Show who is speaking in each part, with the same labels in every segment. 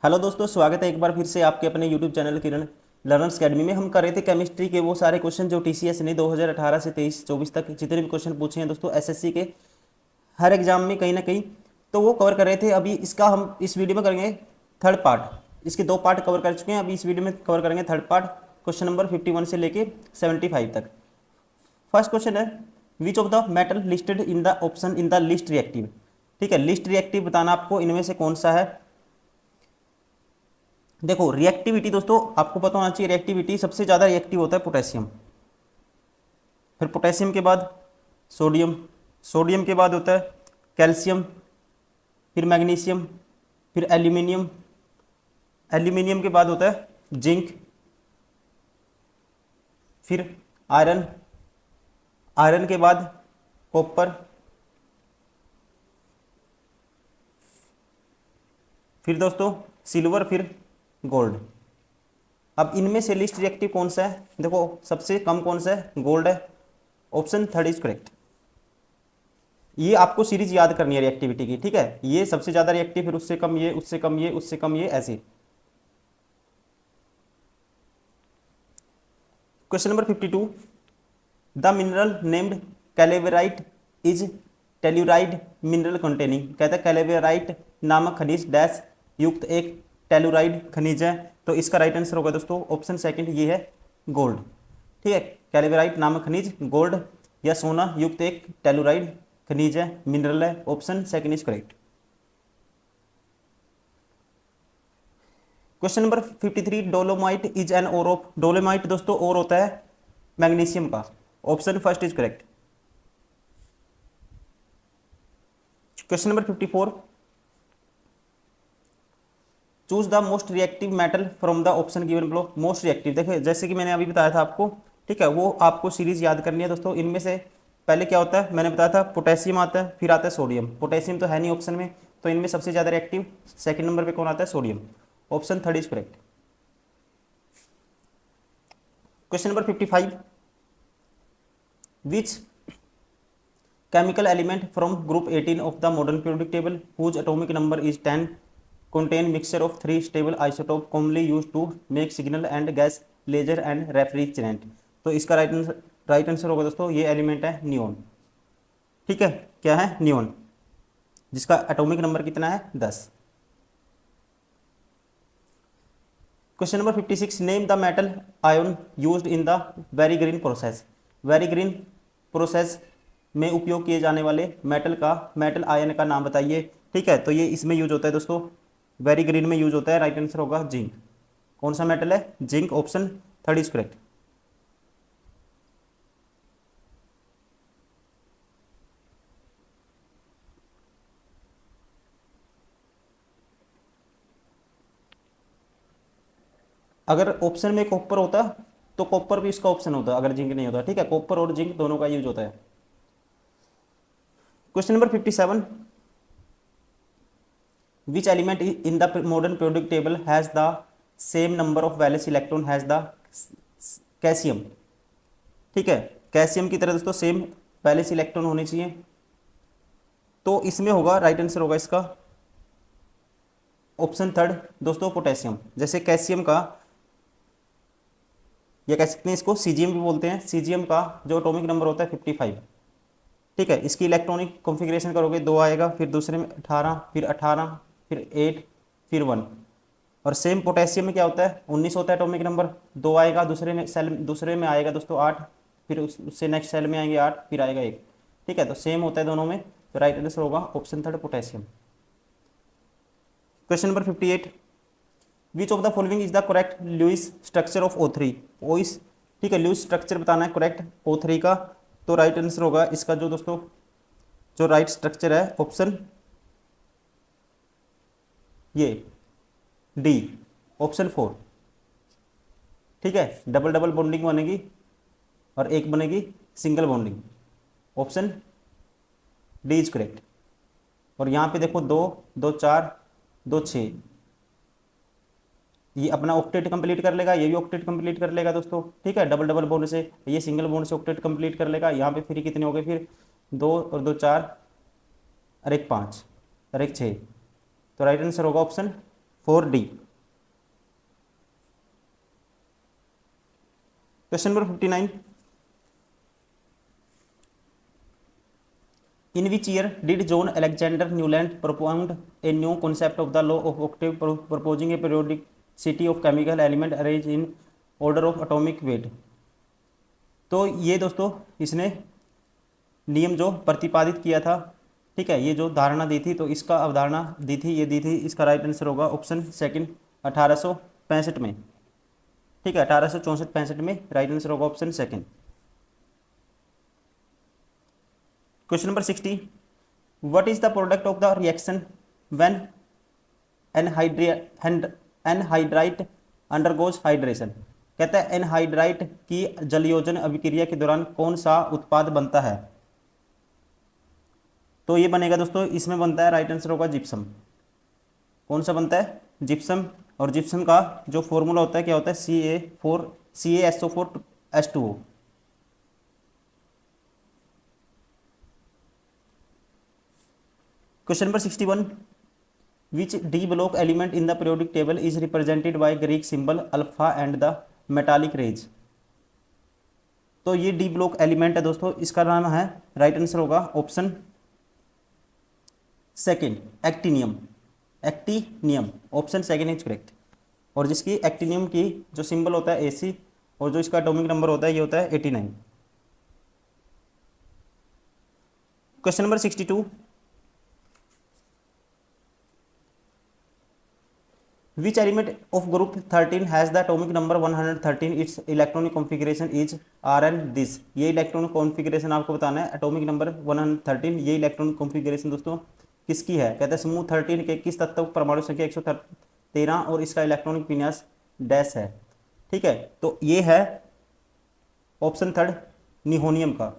Speaker 1: Hello दोस्तों, स्वागत है एक बार फिर से आपके अपने यूट्यूब चैनल किरण लर्नर्स अकेडमी में। हम कर रहे थे केमिस्ट्री के वो सारे क्वेश्चन जो टीसीएस ने 2018 से 23-24 तक जितने भी क्वेश्चन पूछे हैं दोस्तों एसएससी के हर एग्जाम में कहीं ना कहीं, तो वो कवर कर रहे थे। अभी इसका हम इस वीडियो में करेंगे थर्ड पार्ट। इसके दो पार्ट कवर कर चुके हैं, अभी इस वीडियो में कवर करेंगे थर्ड पार्ट, क्वेश्चन नंबर 51 से लेके 75 तक। फर्स्ट क्वेश्चन है, विच of the metal listed in the option in the least reactive. ठीक है, लिस्ट रिएक्टिव बताना आपको, इनमें से कौन सा है। देखो रिएक्टिविटी दोस्तों आपको पता होना चाहिए, रिएक्टिविटी सबसे ज़्यादा रिएक्टिव होता है पोटेशियम, फिर पोटेशियम के बाद सोडियम, सोडियम के बाद होता है कैल्शियम, फिर मैग्नीशियम, फिर एल्यूमिनियम, एल्यूमिनियम के बाद होता है जिंक, फिर आयरन, आयरन के बाद कॉपर, फिर दोस्तों सिल्वर, फिर गोल्ड। अब इनमें से लिस्ट रिएक्टिव कौन सा है, देखो सबसे कम कौन सा है, गोल्ड है। Option third is correct. ये आपको सीरीज याद करनी है रिएक्टिविटी की, ठीक है। ये सबसे ज्यादा रिएक्टिव, फिर उससे कम ये, उससे कम ये, उससे कम ये, ऐसे। Question number 52, the mineral named calaverite is telluride mineral containing. कहता है कैलेवेराइट नामक खनिज डैश युक्त एक टेलुराइड खनिज है। तो इसका राइट आंसर होगा दोस्तों ऑप्शन सेकंड, ये है गोल्ड। ठीक है, कैलेवेराइट नामक खनिज गोल्ड या सोना युक्त एक टेलुराइड खनिज है, मिनरल है। Option second is correct. Question number 53, dolomite is an ore of. Dolomite दोस्तों और होता है मैग्नीशियम का। Option first is correct. Question number 54, choose the most reactive metal from the option given below. Most reactive देखो जैसे कि मैंने अभी बताया था आपको, ठीक है, वो आपको सीरीज याद करनी है दोस्तों। इनमें से पहले क्या होता है, मैंने बताया था पोटेशियम आता है, फिर आता है सोडियम। पोटेशियम तो है नहीं ऑप्शन में, तो इनमें सबसे ज़्यादा रिएक्टिव सेकंड नंबर पे कौन आता है, sodium. Option third is correct. Question number 55, which chemical element from group 18 of the modern periodic table whose atomic number is 10 contain mixture of three stable isotope commonly used to make signal and gas laser and refrigerant। तो इसका right answer होगा दोस्तों, ये element है neon. ठीक है, क्या है, नियोन, जिसका एटॉमिक नंबर कितना है, 10। Question number 56, name the metal ion used in the very green process. Very green process में उपयोग किए जाने वाले मेटल आयन का नाम बताइए। ठीक है, तो ये इसमें यूज होता है दोस्तों, वेरी ग्रीन में यूज होता है। राइट आंसर होगा जिंक। कौन सा मेटल है, zinc. Option third is correct. अगर ऑप्शन में कॉपर होता तो कॉपर भी इसका ऑप्शन होता अगर जिंक नहीं होता। ठीक है, कॉपर और जिंक दोनों का यूज होता है। Question number 57, which element in the modern periodic table has the same number of valence electron has the calcium. ठीक है, कैल्शियम की तरह दोस्तों सेम वैलेंस इलेक्ट्रॉन होने चाहिए, तो इसमें होगा राइट आंसर होगा इसका ऑप्शन थर्ड दोस्तों, पोटेशियम। जैसे कैल्शियम का, या कह सकते हैं इसको सीजीएम भी बोलते हैं, सीजीएम का जो एटॉमिक नंबर होता है 55। ठीक है, इसकी इलेक्ट्रॉनिक कॉन्फ़िगरेशन करोगे, 2 आएगा, फिर दूसरे में 18, फिर 18, फिर 8, फिर 1। और सेम पोटेशियम में क्या होता है, 19 होता है एटॉमिक नंबर, 2 आएगा, दूसरे में आएगा दोस्तों 8, फिर उससे नेक्स्ट सेल में आएंगे 8, फिर आएगा 1। ठीक है, तो सेम होता है दोनों में, तो राइट आंसर होगा option third, potassium. Question number 58, which of the following is the correct Lewis structure of O3। ओइस, ठीक है, लुईस स्ट्रक्चर बताना है करेक्ट O3 का। तो राइट आंसर होगा इसका जो दोस्तों जो राइट स्ट्रक्चर है, ऑप्शन ये डी, ऑप्शन 4। ठीक है, डबल डबल बॉन्डिंग बनेगी और एक बनेगी single bonding. Option D is correct. और यहाँ पे देखो 2, 2, 4, 2, 6, ये अपना ऑक्टेट कंप्लीट कर लेगा, ये भी ऑक्टेट कंप्लीट कर लेगा दोस्तों। ठीक है, डबल डबल बॉन्ड से, ये सिंगल बॉन्ड से ऑक्टेट कंप्लीट कर लेगा। यहाँ पे फिर कितने हो गए, फिर 2 और 2 4 और एक 5 और एक 6। तो राइट आंसर होगा option 4D। Question number 59, in which year did John Alexander Newland propound a new concept of the law of octave, proposing a periodicity of chemical element arranged in order of atomic weight। तो ये दोस्तों इसने नियम जो प्रतिपादित किया था, ठीक है, ये जो धारणा दी थी, तो इसका अवधारणा दी थी, ये दी थी, इसका राइट आंसर होगा ऑप्शन सेकंड 1865 में, ठीक है, 1864-65 में राइट आंसर होगा option second. Question number 60, what is the product of the reaction when anhydrite undergoes hydration. कहता है एनहाइड्राइट की जलयोजन अभिक्रिया के दौरान कौन सा उत्पाद बनता है। तो ये बनेगा दोस्तों, इसमें बनता है, राइट आंसर होगा जिप्सम। कौन सा बनता है, जिप्सम। और जिप्सम का जो फॉर्मूला होता है क्या होता है, CaSO4H2O। Question number 61, which D block element in the periodic table is represented by Greek symbol alpha and the metallic rays. तो ये डी ब्लॉक एलिमेंट है दोस्तों, इसका नाम है, राइट आंसर होगा option second actinium. Actinium option second is correct. और जिसकी एक्टिनियम की जो सिंबल होता है AC, और जो इसका एटॉमिक नंबर होता है ये होता है 89। Question number 62, which element of group 13 has the atomic number 113, its electronic configuration is Rn this। ये इलेक्ट्रॉनिक कॉन्फ़िगरेशन आपको बताना है, एटॉमिक नंबर 113, ये इलेक्ट्रॉनिक कॉन्फ़िगरेशन दोस्तों किसकी है। कहते हैं समूह 13 के किस तत्व परमाणु संख्या 113 और इसका इलेक्ट्रॉनिक विन्यास डैश है, ठीक है। तो ये है ऑप्शन थर्ड निहोनियम का।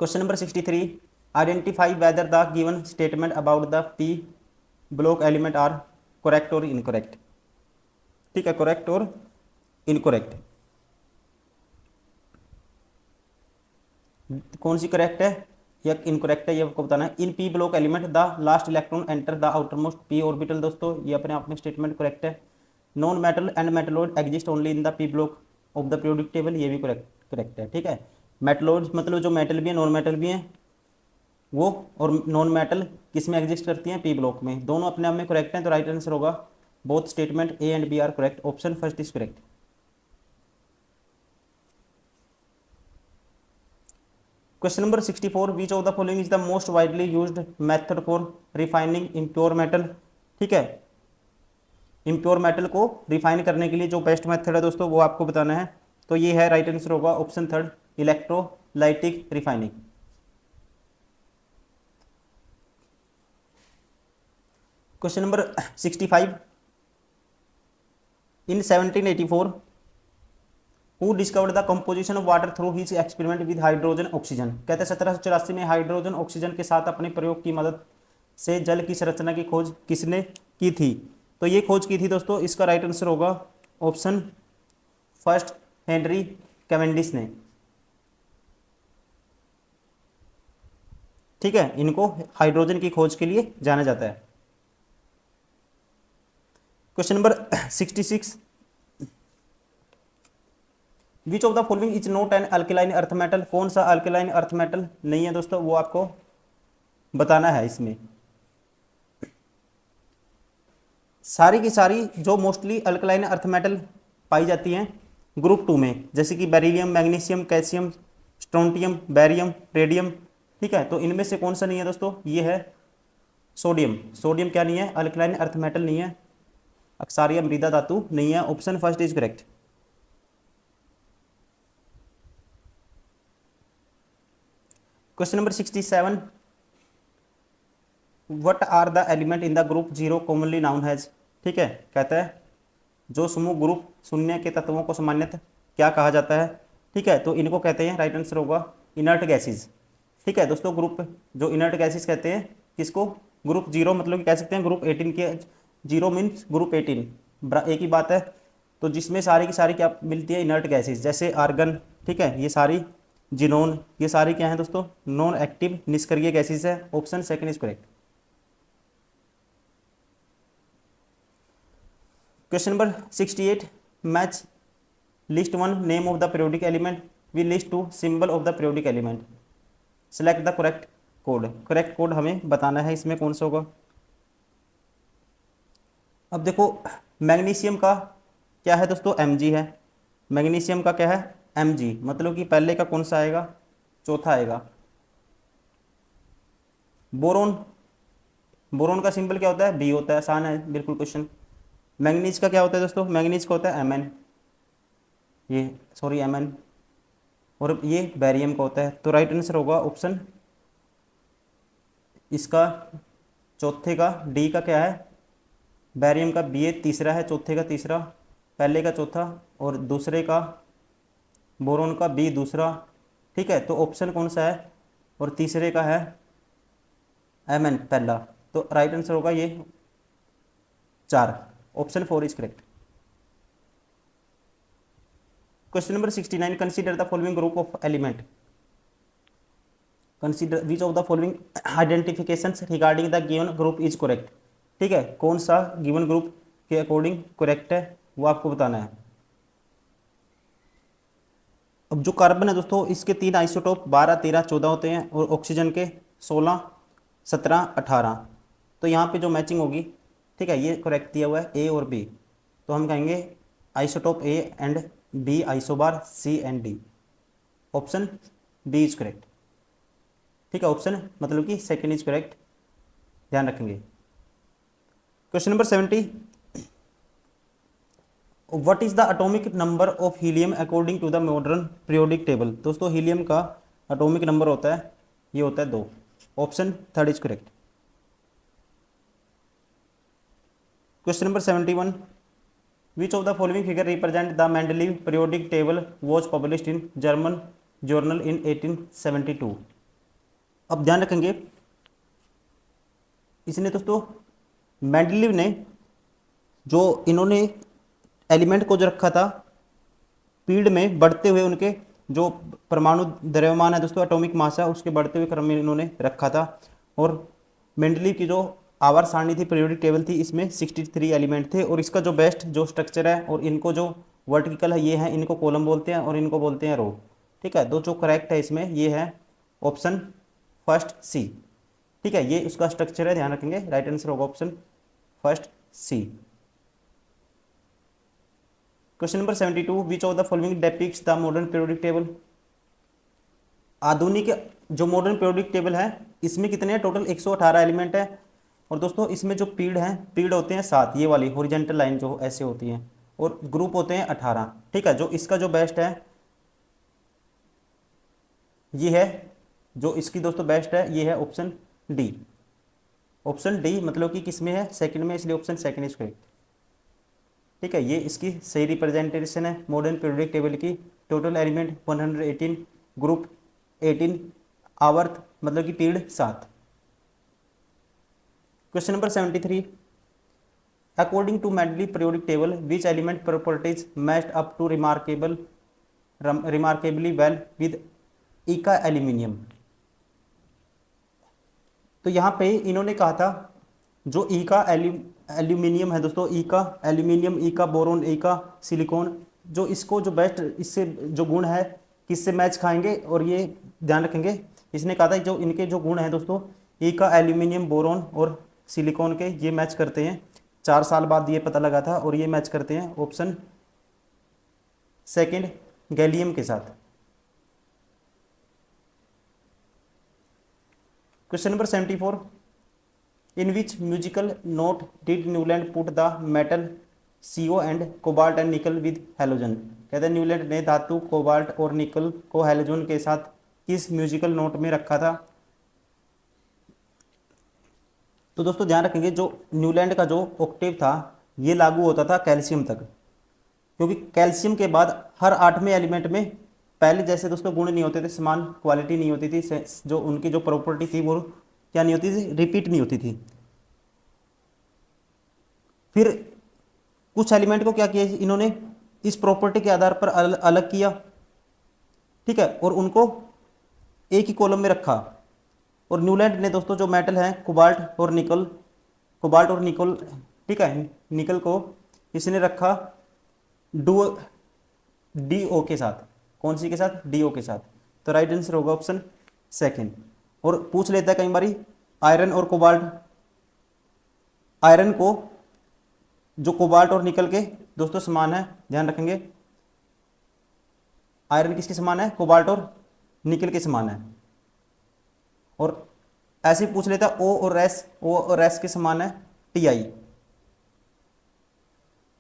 Speaker 1: Question number 63, identify whether the given statement about the P block element are correct और इनकरेक्ट, ठीक है, करेक्ट और इनकरेक्ट। कौन सी करेक्ट है या इनकरेक्ट है ये आपको बताना है। In P block element the last electron enter the outermost P orbital. दोस्तों ये अपने आप में स्टेटमेंट करेक्ट है। Non metal and metalloid exist only in the P block of the periodic table, ये भी करेक्ट है, ठीक है। मेटलॉइड मतलब जो मेटल भी है नॉन मेटल भी हैं वो, और नॉन मेटल किस में एग्जिस्ट करती हैं, पी ब्लॉक में। दोनों अपने आप में करेक्ट हैं, तो राइट आंसर होगा both statement A and B are correct, option first is correct. Question number 64, which of the following is the most widely used method for refining impure metal, ठीक है। इम्प्योर मेटल को refine करने के लिए जो best method है दोस्तों वो आपको बताना है। तो ये है, राइट आंसर होगा option third electrolytic refining. Question number 65, in 1784 who discovered the composition of water through his experiment with hydrogen oxygen. कहते हैं 1784 में हाइड्रोजन ऑक्सीजन के साथ अपने प्रयोग की मदद से जल की संरचना की खोज किसने की थी। तो ये खोज की थी दोस्तों, इसका राइट आंसर होगा ऑप्शन फर्स्ट हेनरी कैवेंडिश ने, ठीक है। इनको हाइड्रोजन की खोज के लिए जाना जाता है। Question number 66, which of the following is not an alkaline earth metal. कौन सा अल्कलाइन अर्थ मेटल नहीं है दोस्तों, वो आपको बताना है। इसमें सारी की सारी जो मोस्टली अल्कलाइन अर्थ मेटल पाई जाती हैं ग्रुप 2 में, जैसे कि beryllium, magnesium, calcium, strontium, barium, radium, ठीक है। तो इनमें से कौन सा नहीं है दोस्तों, ये है सोडियम। सोडियम क्या नहीं है, अल्कलाइन अर्थ मेटल नहीं है, अक्षारीय मृदा धातु नहीं है, option first is correct. Question number 67, what are the element in the group 0 commonly known has, ठीक है। कहता है जो समूह ग्रुप 0 के तत्वों को सामान्यतः क्या कहा जाता है, ठीक है। तो इनको कहते हैं, राइट आंसर होगा इनर्ट गैसेज, ठीक है दोस्तों। ग्रुप जो इनर्ट गैसेज कहते हैं किसको, ग्रुप 0 मतलब कि कह सकते हैं ग्रुप 18 के, 0 मीन्स ग्रुप 18 एक ही बात है। तो जिसमें सारी की सारी क्या मिलती है, इनर्ट गैसेज, जैसे आर्गन, ठीक है, ये सारी जिनोन, ये सारी क्या है दोस्तों, नॉन एक्टिव निष्क्रिय गैसेज है, option second is correct. Question number 68, match list one name of the periodic element we list two symbol of the periodic element, select the correct code. Correct code हमें बताना है, इसमें कौन सा होगा। अब देखो मैग्नीशियम का क्या है दोस्तों, Mg है। मैग्नीशियम का क्या है, Mg, मतलब कि पहले का कौन सा आएगा, चौथा आएगा। बोरोन, बोरोन का सिंबल क्या होता है, बी होता है, आसान है बिल्कुल क्वेश्चन। मैंगनीज का क्या होता है दोस्तों, मैंगनीज का होता है Mn, ये सॉरी Mn, और ये बैरियम का होता है। तो राइट आंसर होगा ऑप्शन इसका चौथे का डी का क्या है, बैरियम का बी तीसरा है, चौथे का तीसरा, पहले का चौथा और दूसरे का बोरोन का बी दूसरा। ठीक है, तो ऑप्शन कौन सा है, और तीसरे का है Mn पहला। तो राइट आंसर होगा ये 4, option 4 is correct. Question number 69, consider the following group of element, consider which of the following identifications regarding the given group is correct. ठीक है, कौन सा गिवन ग्रुप के अकॉर्डिंग करेक्ट है वो आपको बताना है। अब जो कार्बन है दोस्तों, इसके 3 आइसोटोप 12, 13, 14 होते हैं, और ऑक्सीजन के 16, 17, 18। तो यहाँ पे जो मैचिंग होगी, ठीक है, ये करेक्ट दिया हुआ है ए और बी, तो हम कहेंगे isotope A and B isobar C and D, option B is correct. ठीक है, ऑप्शन मतलब कि सेकंड इज करेक्ट, ध्यान रखेंगे। Question number 70, what is the atomic number of helium according to the modern periodic table. दोस्तों helium का atomic number होता है, ये होता है 2, option third is correct. Question number 71, which of the following figure represent the Mendeleev periodic table was published in German journal in 1872। अब ध्यान रखेंगे, इसने दोस्तों मेंडलीव ने जो इन्होंने एलिमेंट को जो रखा था पीरियड में बढ़ते हुए, उनके जो परमाणु द्रव्यमान है दोस्तों, एटॉमिक मास है, उसके बढ़ते हुए क्रम में इन्होंने रखा था। और मेंडलीव की जो आवर्त सारणी थी, पीरियोडिक टेबल थी, इसमें 63 एलिमेंट थे, और इसका जो बेस्ट जो स्ट्रक्चर है, और इनको जो वर्टिकल है ये है, इनको कॉलम बोलते हैं और इनको बोलते हैं रो। ठीक है, दो जो करेक्ट है इसमें ये है ऑप्शन फर्स्ट सी। ठीक है, ये उसका स्ट्रक्चर है, ध्यान रखेंगे, राइट आंसर होगा option first C. Question number 72, which of the following depicts the modern periodic table. आधुनिक जो मॉडर्न पीरियोडिक टेबल है, इसमें कितने हैं, टोटल 118 एलिमेंट है, और दोस्तों इसमें जो पीरियड हैं, पीरियड होते हैं 7, ये वाली हॉरिजॉन्टल लाइन जो ऐसे होती हैं, और ग्रुप होते हैं 18। ठीक है, जो इसका जो बेस्ट है ये है, जो इसकी दोस्तों बेस्ट है ये है ऑप्शन डी। ऑप्शन डी मतलब कि किस में है, सेकंड में, इसलिए ऑप्शन सेकंड इज करेक्ट। ठीक है, ये इसकी सही रिप्रेजेंटेशन है मॉडर्न पीरियोडिक टेबल की। टोटल एलिमेंट 118, ग्रुप 18, आवर्त मतलब कि period 7। Question number 73, according to Mendeleev periodic table which element properties matched up to remarkably well with eka aluminium. तो यहाँ पे इन्होंने कहा था जो ईका एल्यूमिनियम है दोस्तों, ईका एल्यूमिनियम, ईका बोरोन, ईका सिलिकॉन, जो इसको जो बेस्ट इससे जो गुण है किससे मैच खाएंगे, और ये ध्यान रखेंगे, इसने कहा था जो इनके जो गुण हैं दोस्तों, ईका एल्यूमिनियम बोरोन और सिलिकॉन के, ये मैच करते हैं। 4 साल बाद ये पता लगा था, और ये मैच करते हैं ऑप्शन सेकंड गैलियम के साथ। Question number 74, in which musical note did Newland put the metal CO and cobalt and nickel with halogen. कहते हैं न्यूलैंड ने धातु कोबाल्ट और निकल को हैलोजन के साथ किस म्यूजिकल नोट में रखा था। तो दोस्तों ध्यान रखेंगे, जो न्यूलैंड का जो ऑक्टेव था ये लागू होता था कैल्शियम तक, क्योंकि कैल्शियम के बाद हर 8वें एलिमेंट में पहले जैसे दोस्तों गुण नहीं होते थे, समान क्वालिटी नहीं होती थी, जो उनकी जो प्रॉपर्टी थी वो क्या नहीं होती थी, रिपीट नहीं होती थी। फिर कुछ एलिमेंट को क्या किया इन्होंने, इस प्रॉपर्टी के आधार पर अलग किया, ठीक है, और उनको एक ही कॉलम में रखा। और न्यूलैंड ने दोस्तों जो मेटल है कोबाल्ट और निकल, ठीक है, निकल को किसने रखा? डू डी ओ के साथ। कौन सी के साथ? डी ओ के साथ। तो राइट आंसर होगा ऑप्शन सेकंड। और पूछ लेता है कई बारी आयरन और कोबाल्ट, आयरन को जो कोबाल्ट और निकल के दोस्तों समान है, ध्यान रखेंगे आयरन किसके समान है? कोबाल्ट और निकल के समान है। और ऐसे ही पूछ लेता है ओ और एस, ओ और एस के समान है टी आई।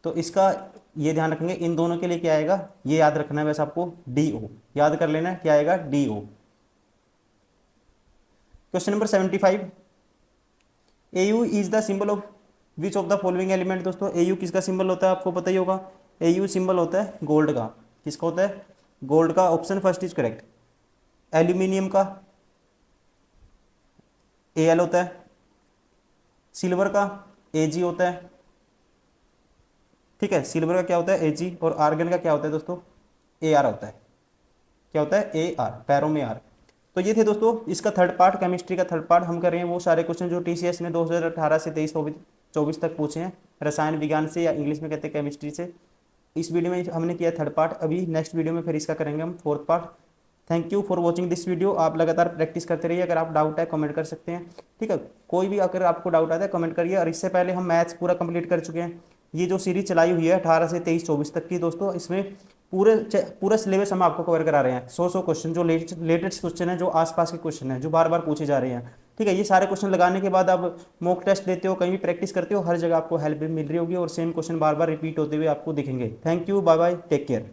Speaker 1: तो इसका ये ध्यान रखेंगे इन दोनों के लिए क्या आएगा, ये याद रखना है वैसे आपको, डी ओ याद कर लेना है, क्या आएगा? D O. Question number 75, AU is the symbol of which of the following element. दोस्तों एयू किसका सिंबल होता है आपको पता ही होगा, एयू सिंबल होता है गोल्ड का। किसका होता है? गोल्ड का। Option first is correct. Aluminium का एल होता है, सिल्वर का एजी होता है, ठीक है, सिल्वर का क्या होता है? एजी। और आर्गन का क्या होता है दोस्तों? ए आर होता है। क्या होता है? ए आर, पैरों में आर। तो ये थे दोस्तों इसका थर्ड पार्ट, केमिस्ट्री का थर्ड पार्ट। हम कर रहे हैं वो सारे क्वेश्चन जो टीसीएस ने 2018 से 23-24 तक पूछे हैं, रसायन विज्ञान से, या इंग्लिश में कहते हैं केमिस्ट्री से। इस वीडियो में हमने किया थर्ड पार्ट, अभी नेक्स्ट वीडियो में फिर इसका करेंगे हम fourth part. Thank you for watching this video. आप लगातार प्रैक्टिस करते रहिए, अगर आप डाउट है कमेंट कर सकते हैं, ठीक है। कोई भी अगर आपको डाउट आता है कमेंट करिए। और इससे पहले हम मैथ्स पूरा कंप्लीट कर चुके हैं। ये जो सीरीज चलाई हुई है 18 से 23-24 तक की दोस्तों, इसमें पूरा सिलेबस हम आपको कवर करा रहे हैं। 100 क्वेश्चन जो लेटेस्ट क्वेश्चन है, जो आसपास के क्वेश्चन है, जो बार बार पूछे जा रहे हैं, ठीक है। ये सारे क्वेश्चन लगाने के बाद आप मॉक टेस्ट देते हो, कहीं भी प्रैक्टिस करते हो, हर जगह आपको हेल्प मिल रही होगी और सेम क्वेश्चन बार बार रिपीट होते हुए आपको दिखेंगे। Thank you, bye bye, take care.